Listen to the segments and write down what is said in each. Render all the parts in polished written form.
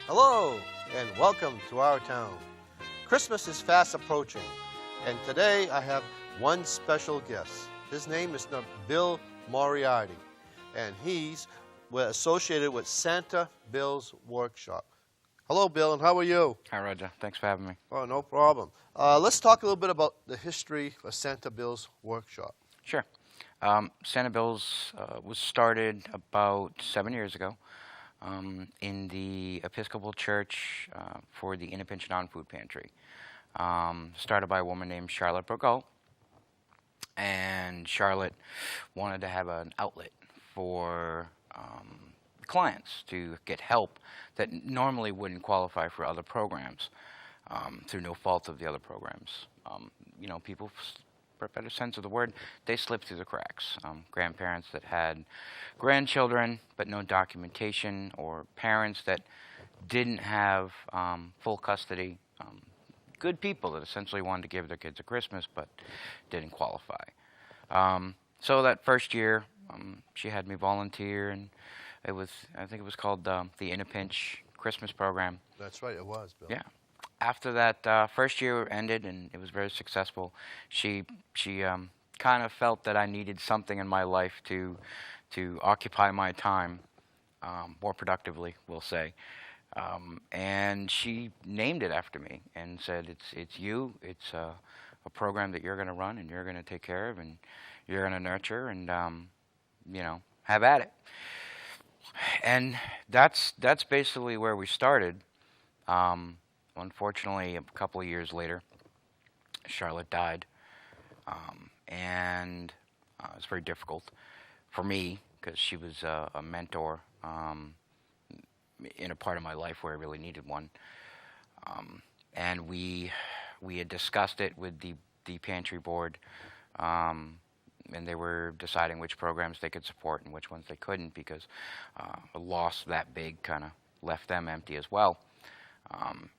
Hello, and welcome to our town. Christmas is fast approaching, and today I have one special guest. His name is Bill Moriarty, and we're associated with Santa Bill's Workshop. Hello, Bill, and how are you? Hi, Roger. Thanks for having me. Oh, no problem. Let's talk a little bit about the history of Santa Bill's Workshop. Sure. Santa Bill's was started about 7 years ago in the Episcopal Church for the In a Pinch Non-Food Pantry. Started by a woman named Charlotte Burgall. And Charlotte wanted to have an outlet for clients to get help that normally wouldn't qualify for other programs through no fault of the other programs. People, for a better sense of the word, they slipped through the cracks. Grandparents that had grandchildren but no documentation, or parents that didn't have full custody. Good people that essentially wanted to give their kids a Christmas but didn't qualify. So that first year, she had me volunteer, and I think it was called the In a Pinch Christmas program. That's right, it was, Bill. Yeah. After that first year ended, and it was very successful, she kind of felt that I needed something in my life to occupy my time more productively, we'll say. And she named it after me and said, it's you, it's a program that you're going to run and you're going to take care of and you're going to nurture and, have at it. And that's basically where we started. Unfortunately, a couple of years later, Charlotte died. And it was very difficult for me because she was a mentor in a part of my life where I really needed one. And we had discussed it with the pantry board, and they were deciding which programs they could support and which ones they couldn't, because a loss that big kind of left them empty as well.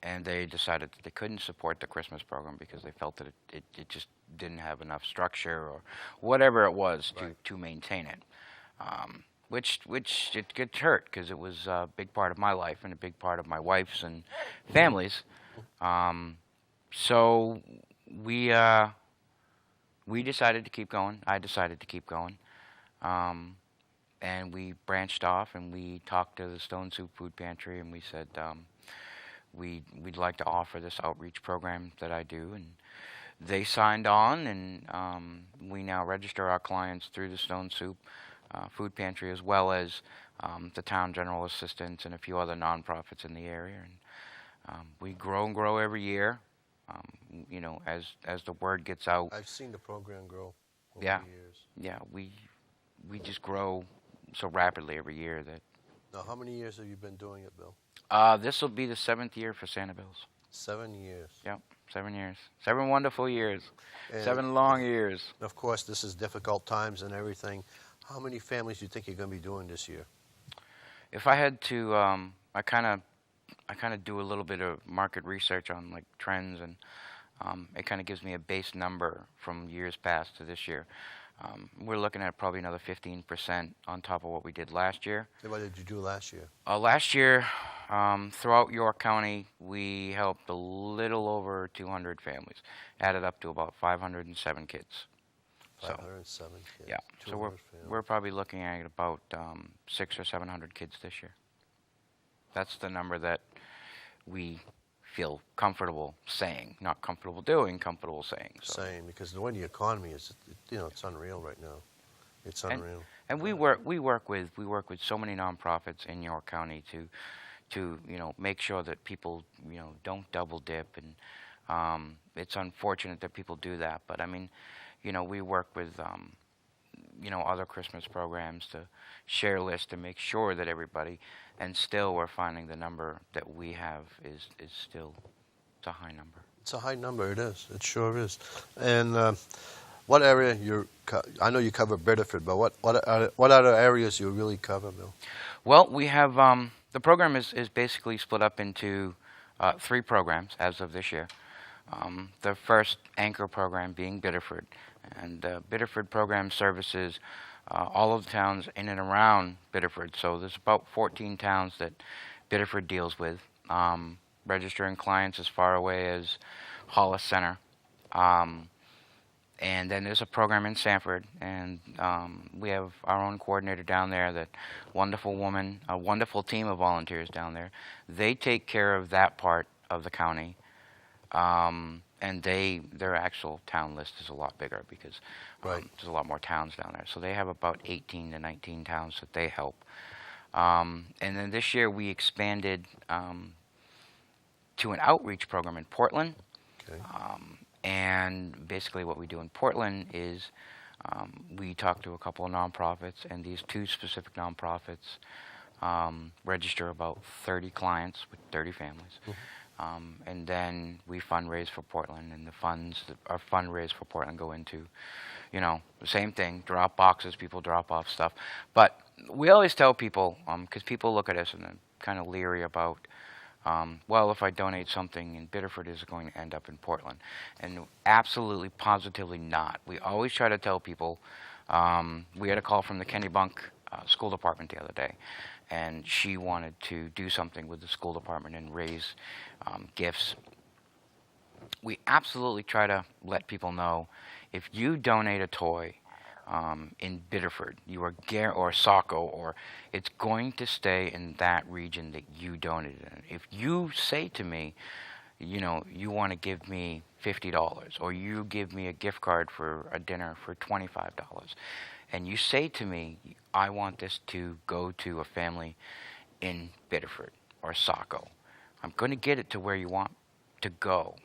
And they decided that they couldn't support the Christmas program because they felt that it just didn't have enough structure or whatever it was to maintain it. Which it gets hurt because it was a big part of my life and a big part of my wife's and family's. So we decided to keep going. I decided to keep going. And we branched off and we talked to the Stone Soup Food Pantry, and we said we'd like to offer this outreach program that I do. And they signed on, and we now register our clients through the Stone Soup Food Pantry, as well as the Town General Assistance and a few other nonprofits in the area. And we grow and grow every year, as the word gets out. I've seen the program grow over Yeah. the years. Yeah, we just grow so rapidly every year that. Now, how many years have you been doing it, Bill? This will be the 7th year for Santa Bill's. 7 years. Yep, 7 years. 7 wonderful years. And 7 long years. of course, this is difficult times and everything. How many families do you think you're going to be doing this year? If I had to, I kind of do a little bit of market research on like trends, and it kind of gives me a base number from years past to this year. We're looking at probably another 15% on top of what we did last year. What did you do last year? Last year, throughout York County, we helped a little over 200 families, added up to about 507 kids. 507 kids. Yeah, so we're probably looking at about 600 or 700 kids this year. That's the number that we feel comfortable saying, not comfortable doing, comfortable saying. So. Saying, because the way the economy is, it's unreal right now. It's unreal. And we work with so many nonprofits in York County to make sure that people don't double dip, and it's unfortunate that people do that. But I mean, we work with other Christmas programs to share lists to make sure that everybody, and still we're finding the number that we have is still, it's a high number. It's a high number, it is. It sure is. And what area I know you cover Biddeford, but what other areas you really cover, Bill? Well, we have, the program is basically split up into 3 programs as of this year. The first anchor program being Biddeford. And Biddeford program services all of the towns in and around Biddeford. So there's about 14 towns that Biddeford deals with. registering clients as far away as Hollis Center. Um, and then there's a program in Sanford, and we have our own coordinator down there, that wonderful woman, a wonderful team of volunteers down there. They take care of that part of the county, and their actual town list is a lot bigger because there's a lot more towns down there. So they have about 18 to 19 towns that they help. And then this year we expanded to an outreach program in Portland. Okay. And basically what we do in Portland is we talk to a couple of nonprofits, and these two specific nonprofits register about 30 clients with 30 families. And then we fundraise for Portland, and the funds that are fundraised for Portland go into, the same thing, drop boxes, people drop off stuff. But we always tell people, because people look at us and they're kind of leery about, well, if I donate something in Biddeford, is it going to end up in Portland? And absolutely, positively not. We always try to tell people, we had a call from the Kennebunk School Department the other day, and she wanted to do something with the school department and raise gifts. We absolutely try to let people know, if you donate a toy in Biddeford, you are or Saco, or it's going to stay in that region that you donated in. If you say to me, you want to give me $50, or you give me a gift card for a dinner for $25, and you say to me, I want this to go to a family in Biddeford or Saco, I'm going to get it to where you want to go.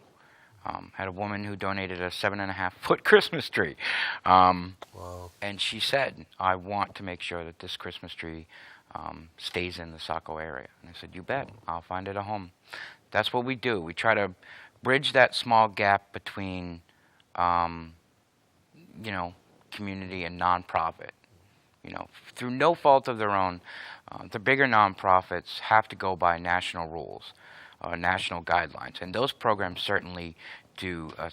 Had a woman who donated a 7.5-foot Christmas tree. Wow. And she said, I want to make sure that this Christmas tree stays in the Saco area. And I said, you bet, I'll find it a home. That's what we do. We try to bridge that small gap between, community and nonprofit. Through no fault of their own, the bigger nonprofits have to go by national rules, national guidelines, and those programs certainly do a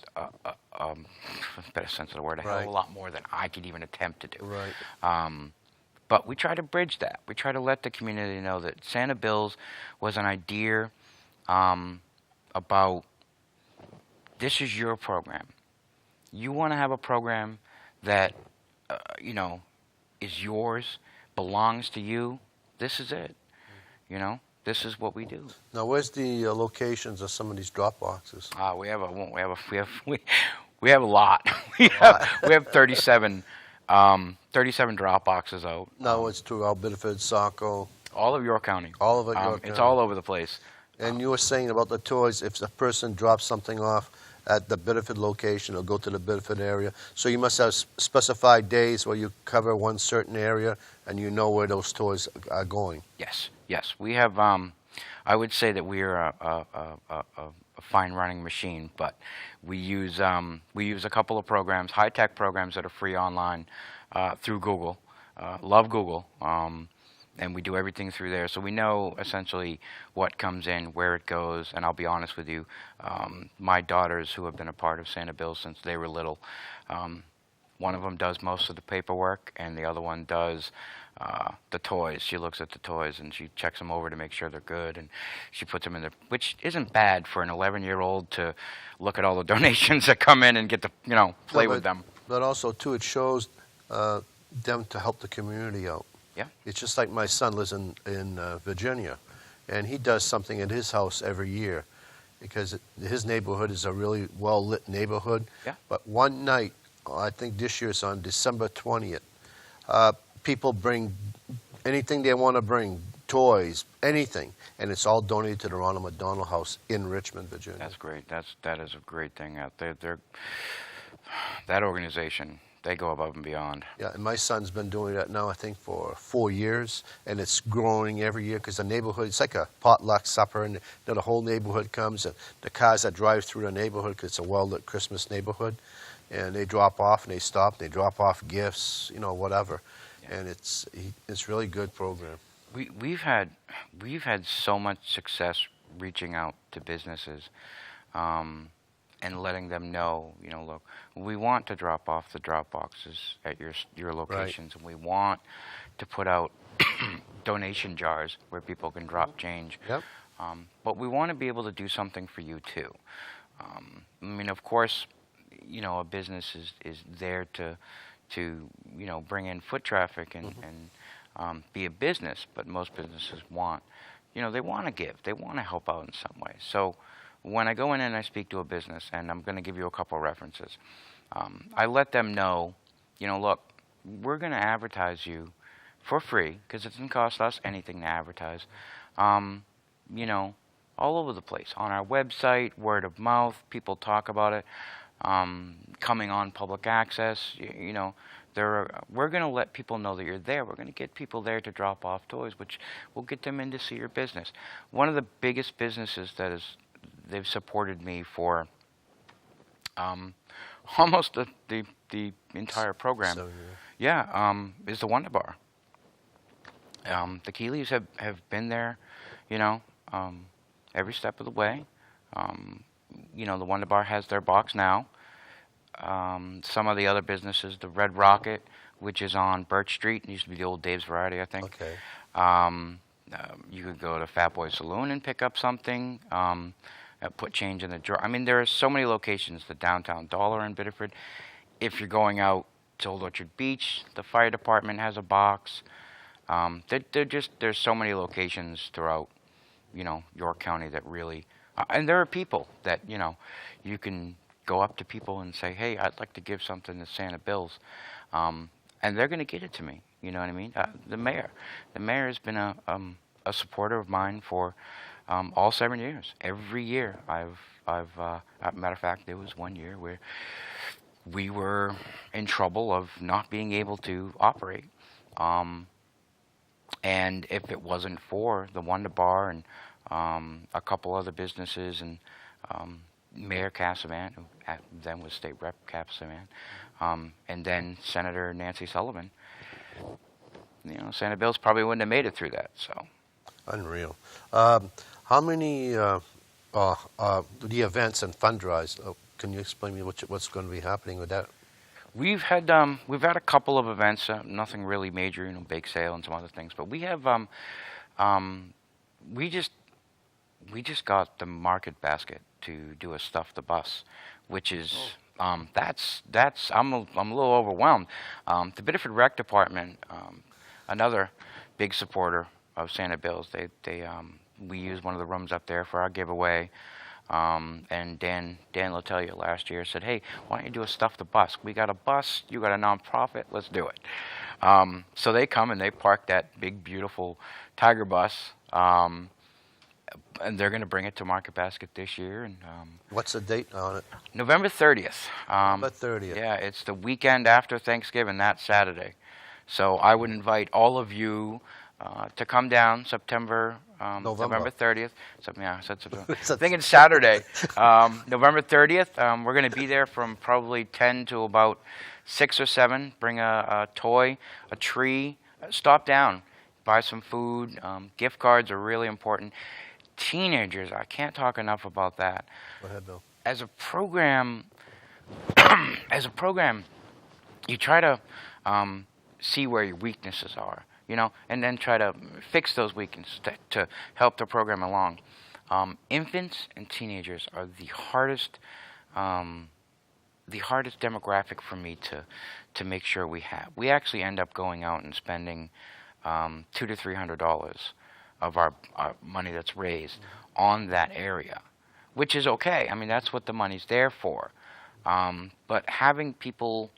better sense of the word, a hell of a lot more than I could even attempt to do. Right. But we try to bridge that. We try to let the community know that Santa Bills was an idea about, this is your program. You want to have a program that, is yours, belongs to you. This is it. This is what we do. Now, where's the locations of some of these drop boxes? We have a lot. we have 37 drop boxes out. No, it's throughout Biddeford, Saco. All of York County. All of it, York It's County. all over the place. And you were saying about the toys, if a person drops something off at the Biddeford location, or go to the Biddeford area, so you must have specified days where you cover one certain area, and you know where those toys are going. Yes. We have, I would say that we are a fine running machine, but we use a couple of programs, high-tech programs that are free online through Google. Love Google. And we do everything through there. So we know essentially what comes in, where it goes. And I'll be honest with you, my daughters, who have been a part of Santa Bills since they were little, one of them does most of the paperwork, and the other one does the toys. She looks at the toys and she checks them over to make sure they're good, and she puts them in there, which isn't bad for an 11-year-old to look at all the donations that come in and get to, play with them. But also, too, it shows them to help the community out. Yeah. It's just like my son lives in Virginia, and he does something at his house every year, because his neighborhood is a really well-lit neighborhood. Yeah. But one night, I think this year it's on December 20th, people bring anything they want to bring, toys, anything, and it's all donated to the Ronald McDonald House in Richmond, Virginia. That's great. That is a great thing out there. That organization, they go above and beyond. Yeah, and my son's been doing that now, I think, for 4 years, and it's growing every year, because the neighborhood, it's like a potluck supper, and the whole neighborhood comes, and the cars that drive through the neighborhood, because it's a well-lit Christmas neighborhood, and they drop off, and they stop, and they drop off gifts, whatever. Yeah. And it's really good program. We've had so much success reaching out to businesses, and letting them know, look, we want to drop off the drop boxes at your locations, right. And we want to put out donation jars where people can drop change. Yep. But we want to be able to do something for you too. I mean, of course, a business is there to bring in foot traffic and be a business. But most businesses want, they want to give, they want to help out in some way. So when I go in and I speak to a business, and I'm going to give you a couple of references, I let them know, look, we're going to advertise you for free because it doesn't cost us anything to advertise. All over the place on our website, word of mouth, people talk about it. Coming on public access, we're going to let people know that you're there. We're going to get people there to drop off toys, which will get them in to see your business. One of the biggest businesses they've supported me for almost the entire program. So, Is the Wonder Bar. The Keeleys have been there, every step of the way. The Wonder Bar has their box now. Some of the other businesses, the Red Rocket, which is on Birch Street, it used to be the old Dave's Variety, I think. Okay. You could go to Fat Boy Saloon and pick up something, put change in the drawer. I mean, there are so many locations, the Downtown Dollar in Biddeford. If you're going out to Old Orchard Beach, the fire department has a box. There's so many locations throughout, York County that really, and there are people that, you can go up to people and say, hey, I'd like to give something to Santa Bill's, and they're going to get it to me. You know what I mean? The mayor has been a supporter of mine for all 7 years. Every year, matter of fact, there was one year where we were in trouble of not being able to operate. And if it wasn't for the Wonder Bar and a couple other businesses and Mayor Cassavan, who then was State Rep Cassavan, and then Senator Nancy Sullivan, Santa Bill's probably wouldn't have made it through that. So, unreal. How many the events and fundraise? Can you explain me what's going to be happening with that? We've had a couple of events, nothing really major, bake sale and some other things. But we have we just got the Market Basket to do a Stuff the Bus, which is I'm a little overwhelmed. The Biddeford Rec Department, another big supporter of Santa Bill's. We used one of the rooms up there for our giveaway. And Dan Latelia last year said, hey, why don't you do a Stuff the Bus? We got a bus, you got a nonprofit, let's do it. So they come and they park that big, beautiful Tiger bus, and they're going to bring it to Market Basket this year. And what's the date on it? November 30th. November 30th. Yeah, it's the weekend after Thanksgiving, that Saturday. So I would invite all of you to come down November 30th. So, yeah, I said September. I think it's Saturday, November 30th. We're going to be there from probably 10 to about 6 or 7. Bring a toy, a tree. Stop down, buy some food. Gift cards are really important. Teenagers, I can't talk enough about that. Go ahead, Bill. As a program, you try to see where your weaknesses are. And then try to fix those weaknesses to help the program along. Infants and teenagers are the hardest demographic for me to make sure we have. We actually end up going out and spending $200 to $300 of our money that's raised on that area, which is okay. I mean, that's what the money's there for. But having people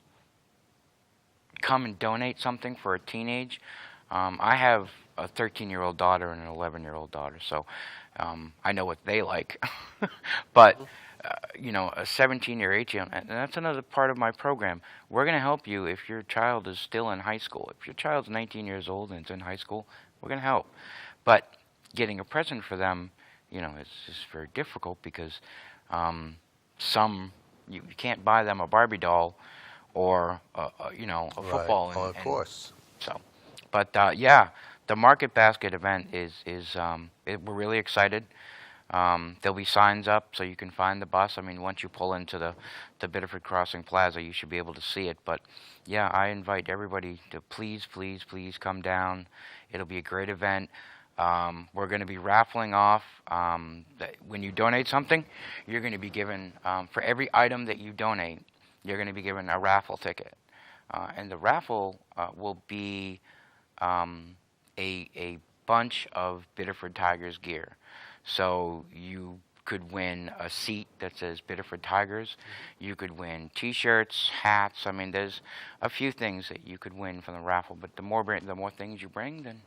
come and donate something for a teenage. I have a 13-year-old daughter and an 11-year-old daughter, so I know what they like. But, a 17 or 18, and that's another part of my program. We're going to help you if your child is still in high school. If your child's 19 years old and it's in high school, we're going to help. But getting a present for them, it's very difficult because you can't buy them a Barbie doll or, a football. Right. Of course. So. But the Market Basket event we're really excited. There'll be signs up so you can find the bus. I mean, once you pull into the Biddeford Crossing Plaza, you should be able to see it. But yeah, I invite everybody to please come down. It'll be a great event. We're going to be raffling off. When you donate something, you're going to be given, for every item that you donate, you're going to be given a raffle ticket. And the raffle will be a bunch of Biddeford Tigers gear. So you could win a seat that says Biddeford Tigers. You could win T-shirts, hats. I mean, there's a few things that you could win from the raffle. But the more things you bring, then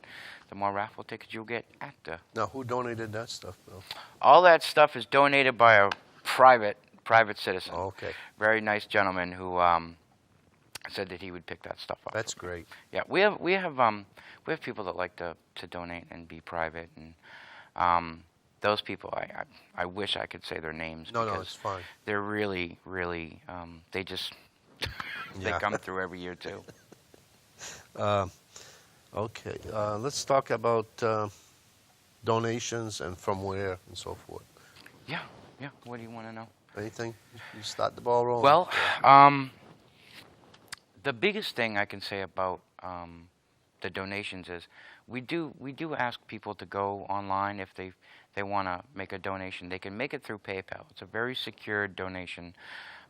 the more raffle tickets you'll get at the. Now, who donated that stuff, Bill? All that stuff is donated by a private citizen. Oh, okay. Very nice gentleman who said that he would pick that stuff up. That's great. Yeah, we have people that like to donate and be private, and those people I wish I could say their names. No, because it's fine. they're really they just they come through every year too. Okay, let's talk about donations and from where and so forth. Yeah. What do you want to know? Anything? You start the ball rolling. Well, the biggest thing I can say about the donations is we do ask people to go online if they want to make a donation. They can make it through PayPal. It's a very secure donation.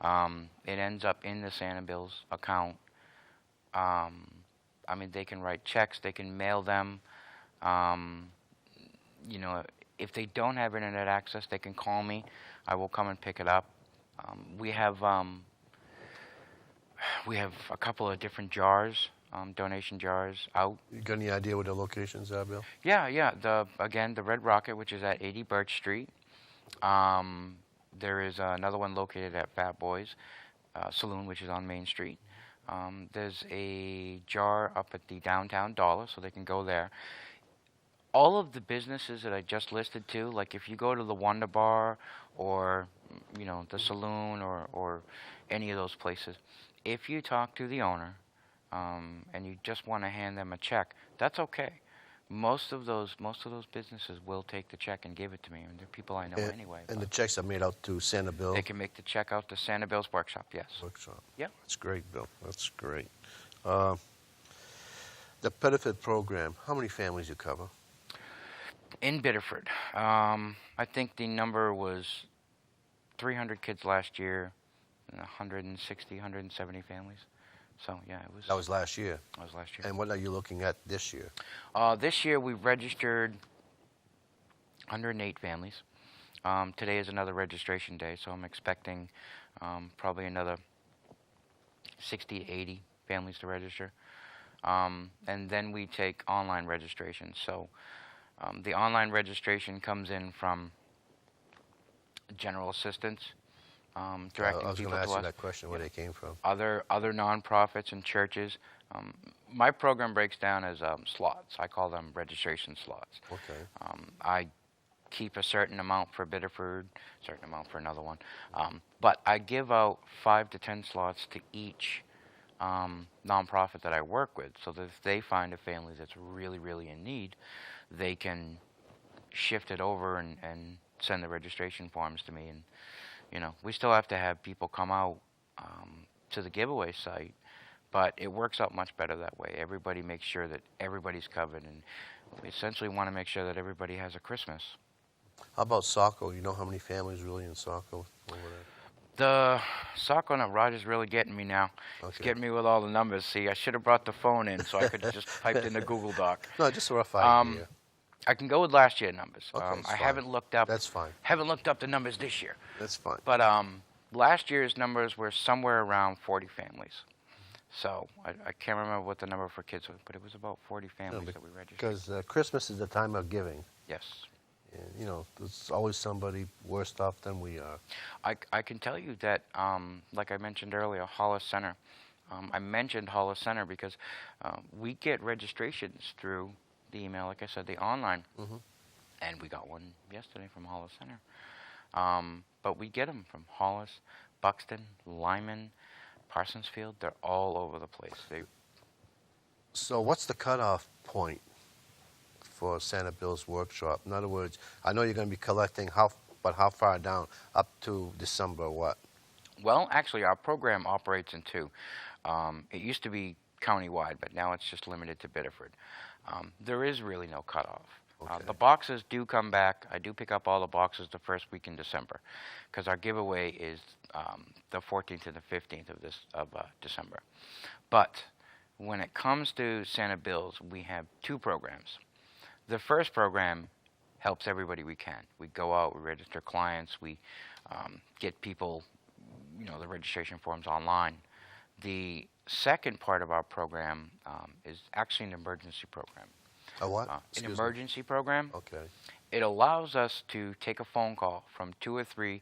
It ends up in the Santa Bill's account. I mean, they can write checks. They can mail them. You know, if they don't have internet access, they can call me. I will come and pick it up. We have a couple of different jars, donation jars out. You got any idea where the locations are, Bill? Yeah. The Red Rocket, which is at 80 Birch Street. There is another one located at Fat Boys Saloon, which is on Main Street. There's a jar up at the Downtown Dollar, so they can go there. All of the businesses that I just listed too, like if you go to the Wonder Bar or the saloon or any of those places, if you talk to the owner and you just want to hand them a check, that's okay. Most of those businesses will take the check and give it to me, and they're people I know anyway. And the checks are made out to Santa Bill? They can make the check out to Santa Bill's Workshop, yes. Workshop. Yeah. That's great, Bill. That's great. The benefit program, how many families you cover? In Biddeford, I think the number was 300 kids last year, and 160, 170 families. So yeah, it was. That was last year. That was last year. And what are you looking at this year? This year we registered 108 families. Today is another registration day, so I'm expecting probably another 60 to 80 families to register. And then we take online registration. So the online registration comes in from general assistance, directing I was people going to ask to you us. that question, where they came from. Other nonprofits and churches. My program breaks down as slots. I call them registration slots. Okay. I keep a certain amount for Biddeford, a certain amount for another one. But I give out 5 to 10 slots to each nonprofit that I work with, so that if they find a family that's really, really in need, they can shift it over and send the registration forms to me. And we still have to have people come out to the giveaway site, but it works out much better that way. Everybody makes sure that everybody's covered, and we essentially want to make sure that everybody has a Christmas. How about Saco? You know how many families really in Saco over there? The Saco and Roger's really getting me now. Okay. He's getting me with all the numbers. See, I should have brought the phone in so I could have just typed in the Google Doc. No, just a rough idea. I can go with last year's numbers. Okay, I fine. haven't looked up. That's fine. Haven't looked up the numbers this year. That's fine. But last year's numbers were somewhere around 40 families. So I can't remember what the number for kids was, but it was about 40 families that we registered. Because Christmas is the time of giving. Yes. And, there's always somebody worse off than we are. I can tell you that, like I mentioned earlier, Hollis Center. I mentioned Hollis Center because we get registrations through the email, like I said, the online. Mm-hmm. And we got one yesterday from Hollis Center. But we get them from Hollis, Buxton, Lyman, Parsonsfield. They're all over the place. So what's the cutoff point for Santa Bill's Workshop? In other words, I know you're going to be collecting, but how far down? Up to December what? Well, actually, our program operates in 2. It used to be countywide, but now it's just limited to Biddeford. There is really no cutoff. Okay. The boxes do come back. I do pick up all the boxes the first week in December, because our giveaway is the 14th and the 15th of December. But when it comes to Santa Bills, we have two programs. The first program helps everybody we can. We go out, we register clients, we get people, the registration forms online. The second part of our program is actually an emergency program. A what? An emergency program. Okay. It allows us to take a phone call from 2 or 3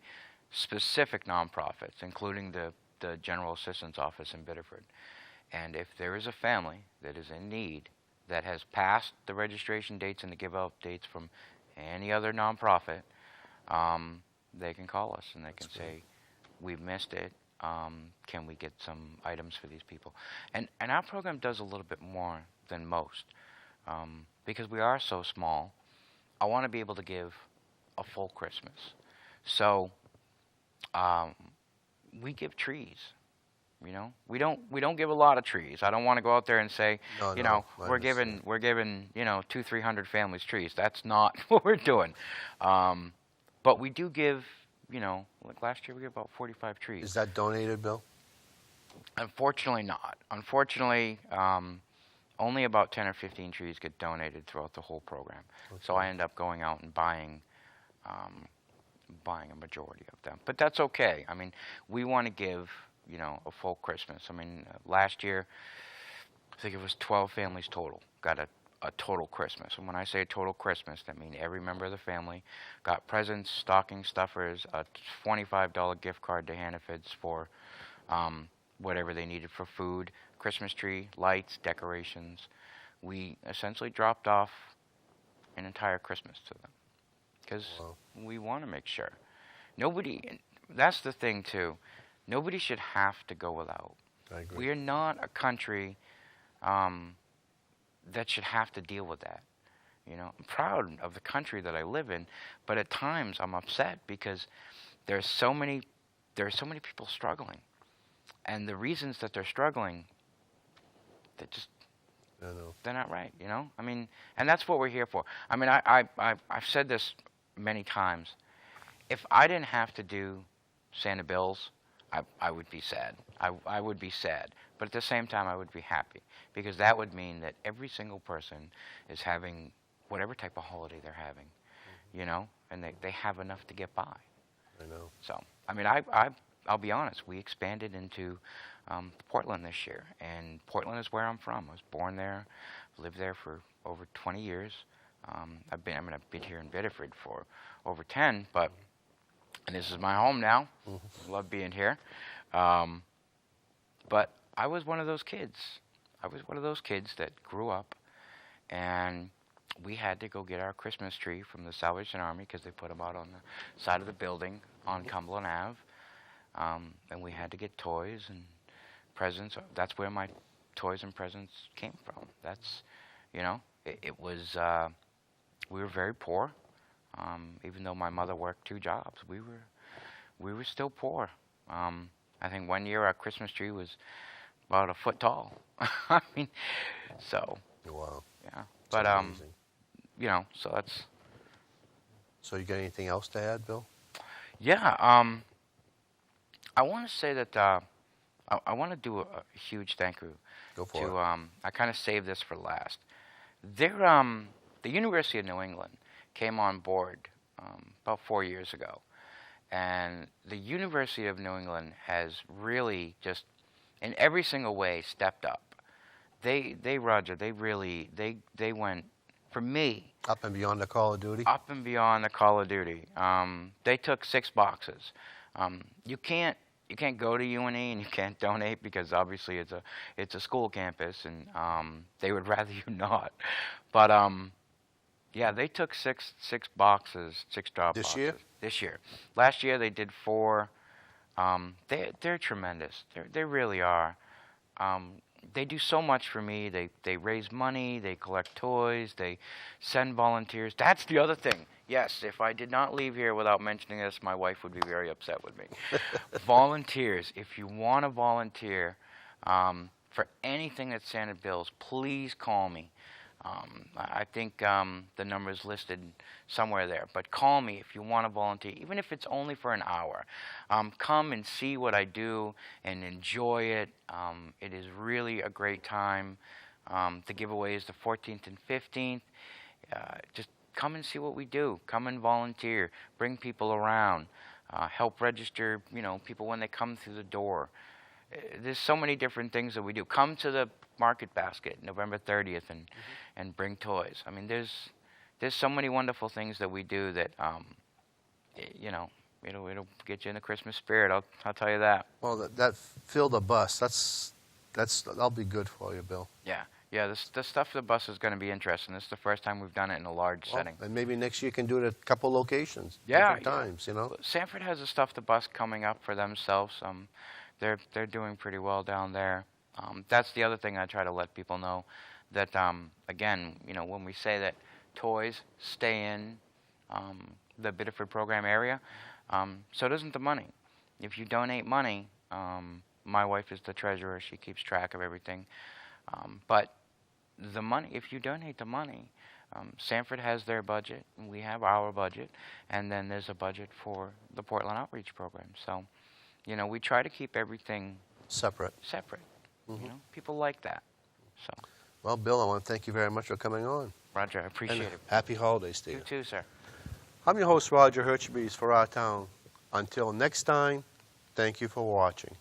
specific nonprofits, including the General Assistance Office in Biddeford. And if there is a family that is in need that has passed the registration dates and the give-out dates from any other nonprofit, they can call us and they can say, we've missed it. Can we get some items for these people? And our program does a little bit more than most. Because we are so small, I want to be able to give a full Christmas. So we give trees. We don't give a lot of trees. I don't want to go out there and say, we're giving 200-300 families trees. That's not what we're doing. But we do give, like last year we gave about 45 trees. Is that donated, Bill? Unfortunately not. Unfortunately, only about 10 or 15 trees get donated throughout the whole program. Okay. So I end up going out and buying a majority of them. But that's okay. I mean, we want to give, a full Christmas. I mean, last year, I think it was 12 families total got a total Christmas. And when I say a total Christmas, that means every member of the family got presents, stocking stuffers, a $25 gift card to Hannaford's for whatever they needed for food, Christmas tree, lights, decorations. We essentially dropped off an entire Christmas to them because we want to make sure. That's the thing too, nobody should have to go without. I agree. We are not a country that should have to deal with that. I'm proud of the country that I live in, but at times I'm upset because there's so many people struggling. And the reasons that they're struggling, they're not right, I mean, and that's what we're here for. I mean, I've said this many times. If I didn't have to do Santa Bills, I would be sad. I would be sad. But at the same time, I would be happy because that would mean that every single person is having whatever type of holiday they're having, and they have enough to get by. I know. So, I mean, I'll be honest. We expanded into Portland this year, and Portland is where I'm from. I was born there, lived there for over 20 years. I've been here in Biddeford for over 10, and this is my home now. Mm-hmm. Love being here. But I was one of those kids. That grew up, and we had to go get our Christmas tree from the Salvation Army because they put them out on the side of the building on Cumberland Ave. And we had to get toys and presents. That's where my toys and presents came from. That's, it was, we were very poor. Even though my mother worked 2 jobs, we were still poor. I think one year our Christmas tree was about a foot tall. I mean, so. Wow. Yeah. But, amazing. So that's. So you got anything else to add, Bill? Yeah. I want to say that I want to do a huge thank you. Go for it. I kind of saved this for last. The University of New England came on board about 4 years ago. And the University of New England has really just, in every single way, stepped up. Roger, they went, for me. Up and beyond the Call of Duty? Up and beyond the Call of Duty. They took 6 boxes. You can't go to UNE and you can't donate because obviously it's a school campus and they would rather you not. But yeah, they took 6 boxes, 6 drop boxes. This year? This year. Last year they did 4. They're tremendous. They really are. They do so much for me. They raise money. They collect toys. They send volunteers. That's the other thing. Yes, if I did not leave here without mentioning this, my wife would be very upset with me. Volunteers. If you want to volunteer for anything at Santa Bills, please call me. I think the number is listed somewhere there. But call me if you want to volunteer, even if it's only for an hour. Come and see what I do and enjoy it. It is really a great time. The giveaway is the 14th and 15th. Just come and see what we do. Come and volunteer. Bring people around. Help register, people when they come through the door. There's so many different things that we do. Come to the Market Basket November 30th and bring toys. I mean, there's so many wonderful things that we do that it'll get you in the Christmas spirit. I'll tell you that. Well, that fill the bus. That'll be good for you, Bill. Yeah. The stuff for the bus is going to be interesting. This is the first time we've done it in a large setting. And maybe next year you can do it at a couple locations. Yeah, different times. Sanford has a Stuff the Bus coming up for themselves. They're doing pretty well down there. That's the other thing I try to let people know, that again, when we say that toys stay in the Biddeford program area, so doesn't the money. If you donate money, my wife is the treasurer; she keeps track of everything. But the money, if you donate the money, Sanford has their budget, and we have our budget, and then there's a budget for the Portland Outreach Program. So, we try to keep everything separate. People like that. So. Well, Bill, I want to thank you very much for coming on. Roger, I appreciate it. Happy holidays to you. You too, sir. I'm your host, Roger Hurtubise, for Our Town. Until next time, thank you for watching.